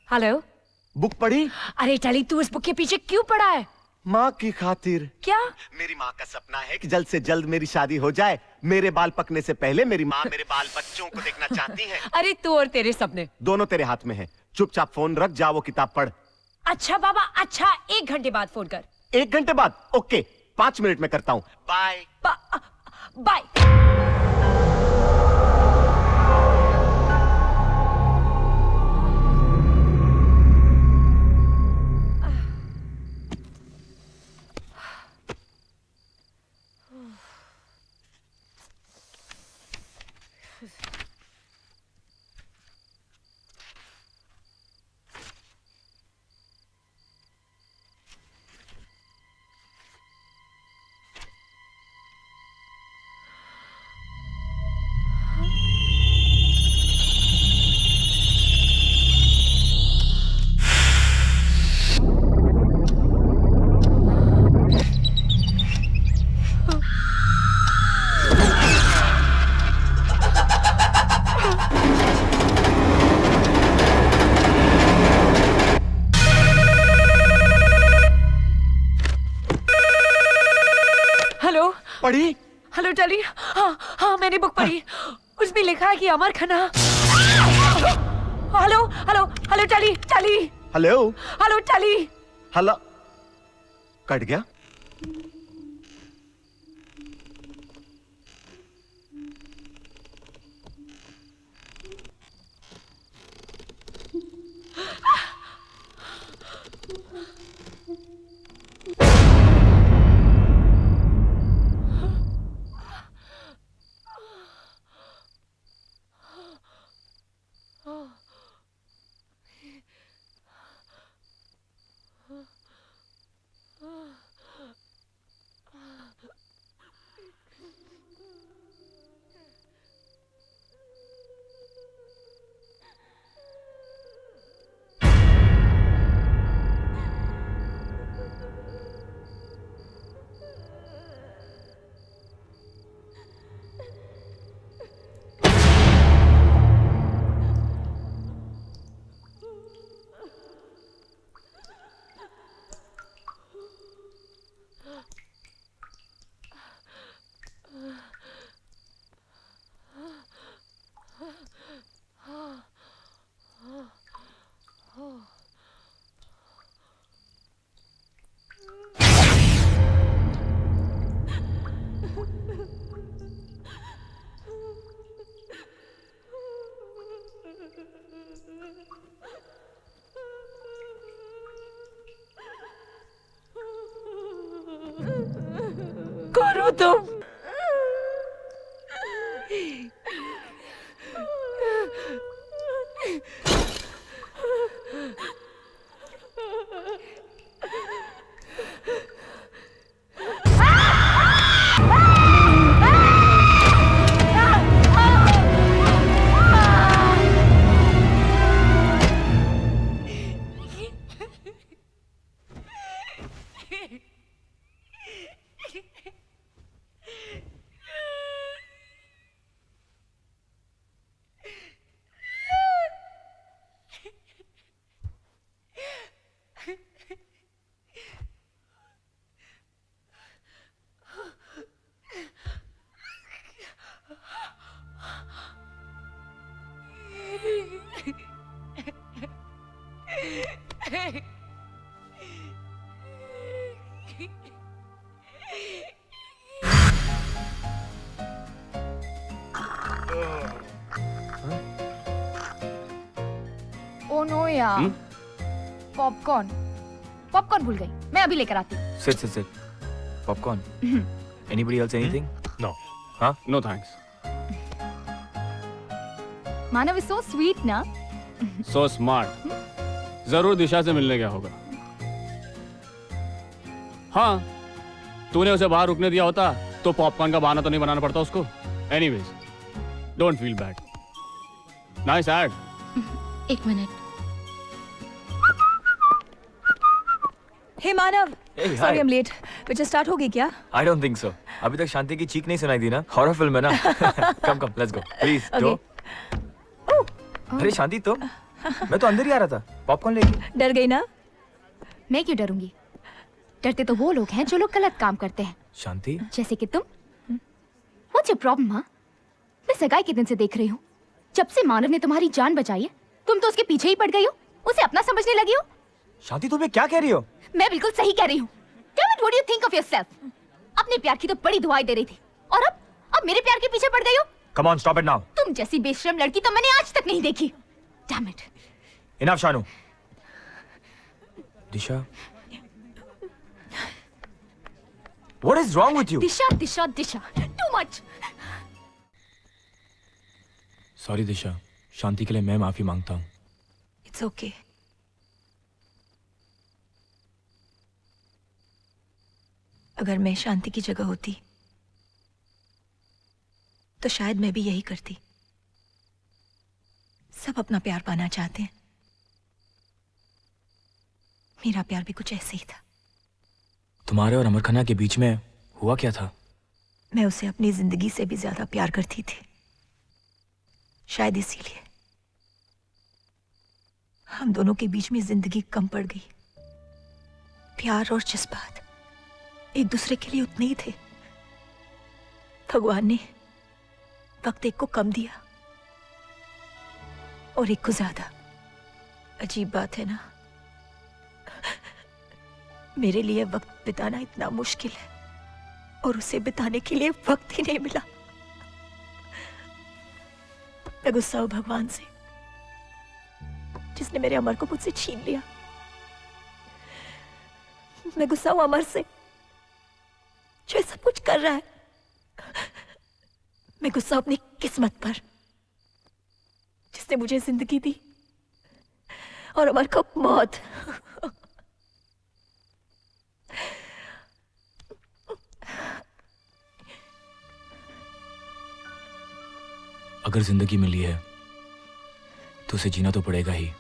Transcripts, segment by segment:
Hello. Book पढ़ी? अरे चली, तू इस बुक के पीछे क्यों पड़ा है? माँ की खातिर। क्या? मेरी माँ का सपना है कि जल्द से जल्द मेरी शादी हो जाए। मेरे बाल पकने से पहले मेरी माँ मेरे बाल बच्चों को देखना चाहती है। अरे तू और तेरे सपने दोनों तेरे हाथ में है। चुपचाप फोन रख, जा वो किताब पढ़। अच्छा बाबा, अच्छा 1 घंटे बाद फोन कर। 1 घंटे बाद? ओके, 5 मिनट में करता हूँ। Bye bye. पढ़ी? हेलो टली। हाँ मैंने बुक पढ़ी। उसमें लिखा है कि अमर खन्ना। हेलो हेलो हेलो टली टली। हेलो हेलो टली। हेलो। कट गया। कौन हो तुम? ओ नो यार, पॉपकॉर्न पॉपकॉर्न भूल गई। मैं अभी लेकर आती हूँ। Sit. Popcorn. Anybody else anything? No. Huh? No thanks. Manav is so sweet ना। So smart. जरूर दिशा से मिलने गया होगा। हाँ, तूने उसे बाहर रुकने दिया होता तो पॉपकॉर्न का बहाना तो नहीं बनाना पड़ता उसको। Anyways, don't feel bad. Nice ad. 1 मिनट। Hey Manav, Hey, hi. Sorry I am late. Picture start होगी क्या? I don't think so. अभी तक शांति की चीख नहीं सुनाई दी ना? हॉरर फिल्म है ना? Come, let's go. Please, Okay. दो। अरे शांति तुम? मैं तो अंदर ही आ रहा था पॉपकॉर्न लेके। डर गई ना? मैं क्यों डरूंगी? डरते तो वो लोग हैं जो लोग गलत काम करते हैं, शांति, जैसे कि तुम। What's your problem, हाँ? मैं सगाई के दिन से देख रही हूँ। जब से मानव ने तुम्हारी जान बचाई है, तुम तो उसके पीछे ही पड़ गई हो, उसे अपना समझने लगी हो। शांति तुम ये क्या कह रही हो? मैं बिल्कुल सही कह रही हूँ। Damn it, what do you think of yourself? अपने प्यार की तो बड़ी दुआएं दे रही थी, और अब मेरे प्यार के पीछे पड़ गई हो। Come on, stop it now. तुम जैसी बेशरम लड़की तो मैंने आज तक नहीं देखी। Damn it. Enough, Shanu. Disha, what is wrong with you? Disha Disha Disha, too much. Sorry Disha, शांति के लिए मैं माफी मांगता हूँ। It's okay. अगर मैं शांति की जगह होती तो शायद मैं भी यही करती। सब अपना प्यार पाना चाहते हैं, मेरा प्यार भी कुछ ऐसे ही था। तुम्हारे और अमर खन्ना के बीच में हुआ क्या था? मैं उसे अपनी जिंदगी से भी ज्यादा प्यार करती थी, शायद इसीलिए हम दोनों के बीच में जिंदगी कम पड़ गई। प्यार और जज्बात एक दूसरे के लिए उतने ही थे। भगवान ने वक्त एक को कम दिया और एक को ज्यादा। अजीब बात है ना, मेरे लिए वक्त बिताना इतना मुश्किल है और उसे बिताने के लिए वक्त ही नहीं मिला। मैं गुस्सा हूं भगवान से, जिसने मेरे अमर को मुझसे छीन लिया। मैं गुस्सा हूं अमर से, जो सब कुछ कर रहा है। मैं गुस्सा हूं अपनी किस्मत पर, जिसने मुझे जिंदगी दी और अमर को मौत। अगर जिंदगी मिली है तो उसे जीना तो पड़ेगा ही।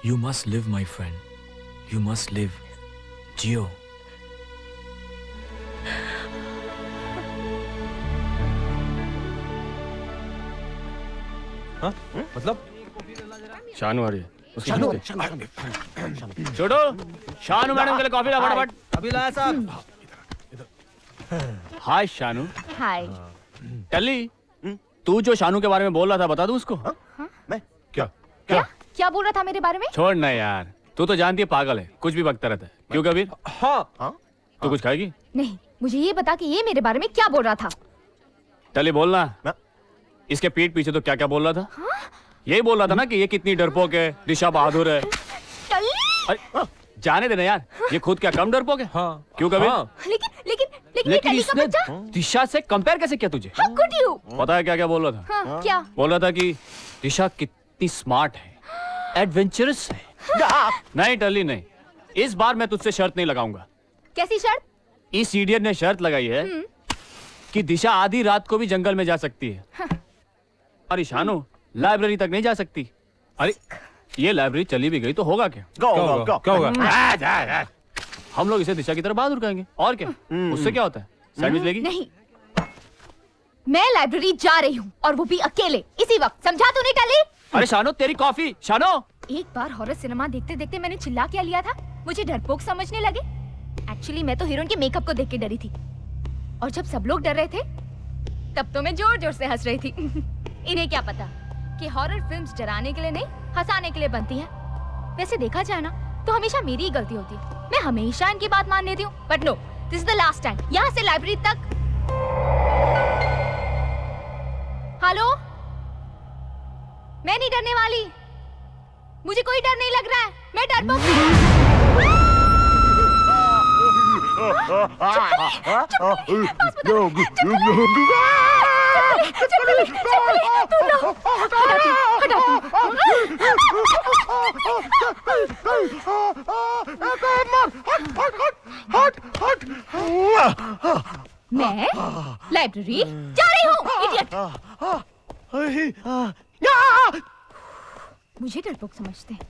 You must live my friend, you must live. जियो। हाँ? मतलब शानू आ रही है। उसकी शानू, छोटो शानू मैडम के लिए कॉफी ला फटाफट। अभी लाया साहब। हाय शानू। हाय। टल्ली, तू जो शानू के बारे में बोल रहा था बता दूं उसको? मैं क्या क्या बोल रहा था मेरे बारे में? छोड़ ना यार, तू तो जानती है पागल है, कुछ भी बकता रहता है। क्यों कबीर? हाँ तू कुछ खाएगी? नहीं, मुझे ये बता कि ये मेरे बारे में क्या बोल रहा था। टल्ली बोलना। मैं- इसके पीठ पीछे तो क्या क्या बोल रहा था? यही बोल रहा था ना कि ये कितनी डरपोक है, दिशा बहादुर है। अरे जाने देना यार, ये खुद क्या कम डरपोक है? हाँ। क्यों कबीर? हाँ। लेकिन लेकिन लेकिन ये लेकिन टली का इसने बच्चा। दिशा से कंपेयर कैसे किया तुझे? How could you? पता है क्या क्या बोल रहा था? हाँ, क्या? बोल रहा था कि दिशा कितनी स्मार्ट है, एडवेंचरस है। नहीं टल्ली नहीं, इस बार मैं तुझसे शर्त नहीं लगाऊंगा। कैसी शर्त? इस इडियट ने शर्त लगाई है कि दिशा आधी रात को भी जंगल में जा सकती है। अरे शानू, लाइब्रेरी तक नहीं जा सकती। अरे ये लाइब्रेरी चली भी गई तो होगा क्या? गो गो गो। क्या होगा? हम लोग इसे दिशा की तरफ बहादुर कहेंगे और क्या। उससे क्या होता है? सैंडविच लेगी? नहीं, मैं लाइब्रेरी जा रही हूँ और वो भी अकेले, इसी वक्त। समझा तूने टली? अरे शानू तेरी कॉफी। शानू एक बार हॉरर सिनेमा देखते देखते मैंने चिल्ला क्या लिया था, मुझे डरपोक समझने लगे। एक्चुअली मैं तो हीरोइन के मेकअप को देख के डरी थी, और जब सब लोग डर रहे थे तब तो मैं जोर जोर से हंस रही थी। इन्हें क्या पता कि हॉरर फिल्म्स डराने के लिए नहीं, हंसाने के लिए बनती है। वैसे देखा जाए ना तो हमेशा मेरी ही गलती होती है, मैं हमेशा इनकी बात मान लेती हूँ। But no, this is the last time. यहाँ से लाइब्रेरी तक। हेलो, मैं नहीं डरने वाली, मुझे कोई डर नहीं लग रहा है, मैं डरपोक नहीं हूँ। मैं लाइब्रेरी जा रही हूँ, इडियट। मुझे डरपोक समझते हैं।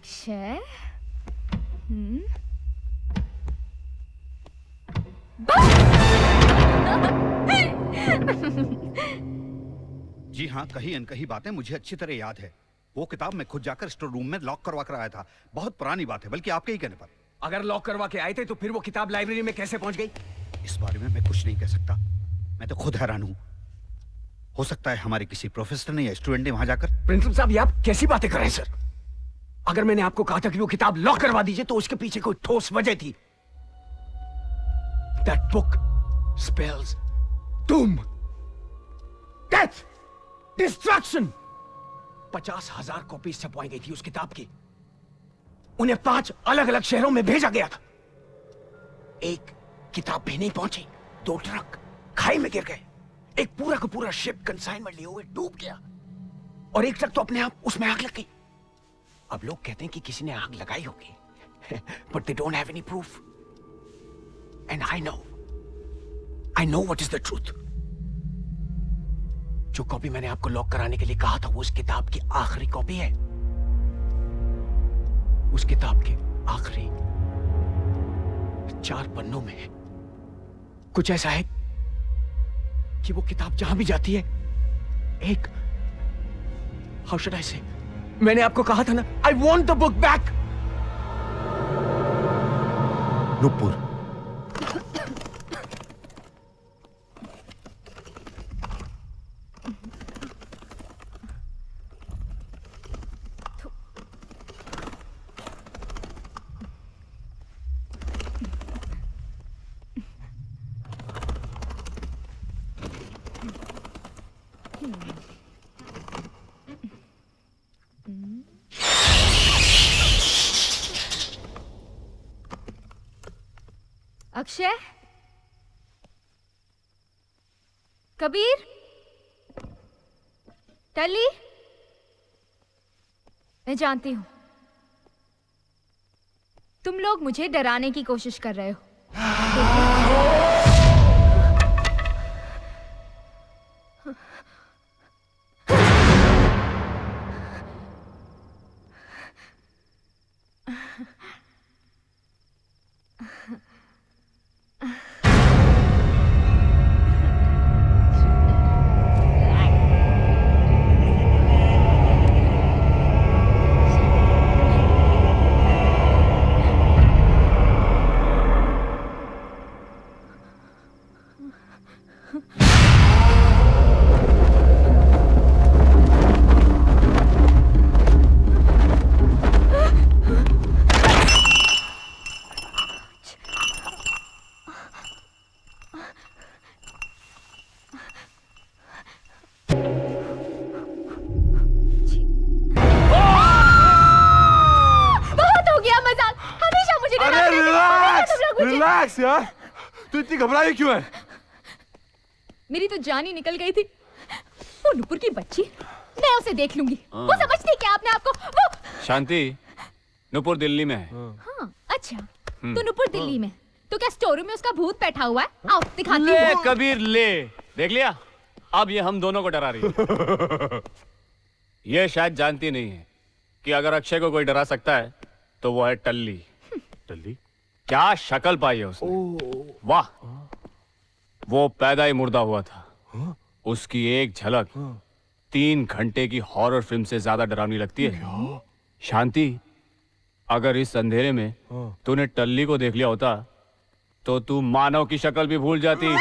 अक्षय जी हाँ, कही अनकही बातें मुझे अच्छी तरह याद है। वो किताब मैं खुद जाकर स्टोर रूम में लॉक करवा कर आया था। बहुत पुरानी बात है, बल्कि आपके ही कहने पर। अगर लॉक करवा के आए थे तो फिर वो किताब लाइब्रेरी में कैसे पहुंच गई? इस बारे में मैं कुछ नहीं कह सकता। मैं तो खुद हैरान हूँ। हो सकता है हमारे किसी प्रोफेसर ने या स्टूडेंट ने वहां जाकर। प्रिंसिपल साहब, ये आप कैसी बातें कर रहे हैं सर? अगर मैंने आपको कहा था कि वो किताब लॉक करवा दीजिए तो उसके पीछे कोई ठोस वजह थी। That book spells doom, death, destruction. 50,000 copy छपवाई गई थी उस किताब की। उन्हें 5 अलग-अलग शहरों में भेजा गया था। एक किताब भी नहीं पहुंची, 2 ट्रक खाई में गिर गए, एक पूरा का पूरा शिप कंसाइनमेंट लिए हुए डूब गया, और एक ट्रक तो अपने आप उसमें आग लग गई। अब लोग कहते हैं कि किसी ने आग लगाई होगी, but they don't have any proof. And I know what is the truth. जो कॉपी मैंने आपको लॉक कराने के लिए कहा था वो उस किताब की आखिरी कॉपी है। उस किताब के आखिरी 4 पन्नों में कुछ ऐसा है कि वो किताब जहां भी जाती है एक हाउ शुड आई से, मैंने आपको कहा था ना, I want the book back. Nupur, Akshay, Kabir, टली, मैं जानती हूं तुम लोग मुझे डराने की कोशिश कर रहे हो। रिलैक्स यार, तू इतनी घबराई क्यों है? मेरी तो जान ही निकल गई थी। वो नुपुर की बच्ची, मैं उसे देख लूंगी। वो समझती क्या अपने आप को? वो शांति, नुपुर दिल्ली में है। हाँ, अच्छा, तो नुपुर दिल्ली में, तो क्या स्टोर रूम में उसका भूत बैठा हुआ है? आओ दिखाती ले हूँ। कबीर ले, देख लिया? अब ये हम दोनों को डरा रही है। ये शायद जानती नहीं है कि अगर अक्षय को कोई डरा सकता है तो वो है टल्ली। टल्ली? क्या शक्ल पाई है उसने। वाह, वो पैदा ही मुर्दा हुआ था। उसकी एक झलक 3 घंटे की हॉरर फिल्म से ज्यादा डरावनी लगती है। शांति, अगर इस अंधेरे में तूने टल्ली को देख लिया होता तो तू मानव की शक्ल भी भूल जाती।